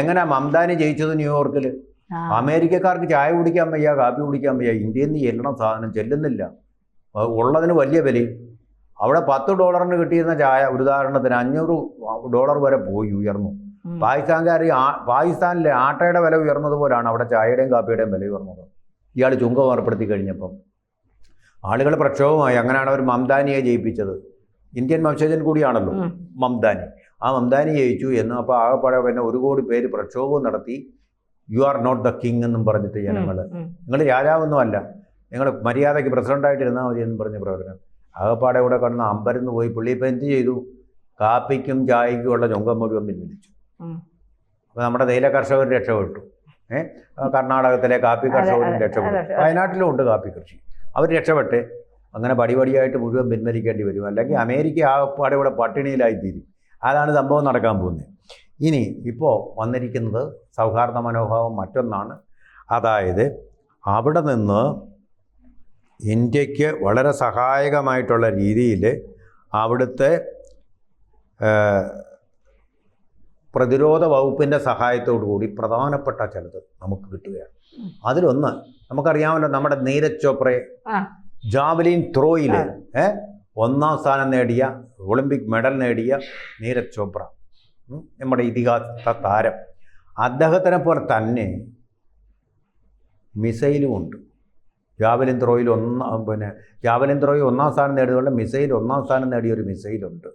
എങ്ങനെയാ മംദാനി ജയിച്ചത് ന്യൂയോർക്കിൽ? അമേരിക്കക്കാർക്ക് ചായ കുടിക്കാൻ വയ്യ, കാപ്പി കുടിക്കാൻ വയ്യ. ഇന്ത്യയിൽ നിന്ന് ചെല്ലണം സാധനം, ചെല്ലുന്നില്ല. ഉള്ളതിന് വലിയ വിലയും. അവിടെ $10 കിട്ടിയിരുന്ന ചായ ഉദാഹരണത്തിന് $500 വരെ പോയി, ഉയർന്നു. പാകിസ്ഥാനിലെ ആട്ടയുടെ വില ഉയർന്നതുപോലാണ് അവിടെ ചായയുടെയും കാപ്പിയുടെയും വില ഉയർന്നത്. ഇയാൾ ചുങ്കം ഏർപ്പെടുത്തി കഴിഞ്ഞപ്പം ആളുകൾ പ്രക്ഷോഭമായി. അങ്ങനെയാണ് അവർ മംദാനിയെ ജയിപ്പിച്ചത്. ഇന്ത്യൻ വംശജൻ കൂടിയാണല്ലോ മംദാനി. ആ മംദാനി ജയിച്ചു എന്ന്. അപ്പോൾ ആകെപ്പാടെ പിന്നെ 1 കോടി പേര് പ്രക്ഷോഭവും നടത്തി. You are not the king എന്നും പറഞ്ഞിട്ട് ജനങ്ങൾ, നിങ്ങൾ രാജാവൊന്നും അല്ല, നിങ്ങൾ മര്യാദയ്ക്ക് പ്രസിഡൻ്റായിട്ടിരുന്നാൽ മതി എന്നും പറഞ്ഞ പ്രവർത്തനം. ആകെപ്പാടെ ഇവിടെ കടന്ന് അമ്പരന്ന് പോയി. പുള്ളി ഇപ്പം എന്ത് ചെയ്തു? കാപ്പിക്കും ചായയ്ക്കും ഉള്ള ചുങ്കം മുഴുവൻ പിൻവലിച്ചു. അപ്പോൾ നമ്മുടെ തേയില കർഷകർ രക്ഷപ്പെട്ടു. കർണാടകത്തിലെ കാപ്പി കർഷകരും രക്ഷപ്പെട്ടു. വയനാട്ടിലും ഉണ്ട് കാപ്പി കൃഷി. അവർ രക്ഷപ്പെട്ട് അങ്ങനെ പടിപടിയായിട്ട് മുഴുവൻ പിൻവലിക്കേണ്ടി വരും. അല്ലെങ്കിൽ അമേരിക്ക ആകെപ്പാടെ ഇവിടെ പട്ടിണിയിലായിത്തീരും. അതാണ് സംഭവം നടക്കാൻ പോകുന്നത്. ഇനി ഇപ്പോൾ വന്നിരിക്കുന്നത് സൗഹാർദ്ദ മനോഭാവം മറ്റൊന്നാണ്. അതായത് അവിടെ നിന്ന് ഇന്ത്യക്ക് വളരെ സഹായകമായിട്ടുള്ള രീതിയിൽ അവിടുത്തെ പ്രതിരോധ വകുപ്പിൻ്റെ സഹായത്തോടു കൂടി പ്രധാനപ്പെട്ട ചിലത് നമുക്ക് കിട്ടുകയാണ്. അതിലൊന്ന് നമുക്കറിയാമല്ലോ, നമ്മുടെ നീരജ് ചോപ്രയെ ജാവലിൻ ത്രോയിൽ 1ാം സ്ഥാനം നേടിയ, ഒളിമ്പിക് മെഡൽ നേടിയ നീരജ് ചോപ്ര, നമ്മുടെ ഇതിഹാസ താരം. അദ്ദേഹത്തിനെ പോലെ തന്നെ മിസൈലുമുണ്ട്. ജാവലിൻ ത്രോയിൽ 1ാം സ്ഥാനം നേടിയതുകൊണ്ട് മിസൈൽ 1ാം സ്ഥാനം നേടിയ ഒരു മിസൈലുണ്ട്.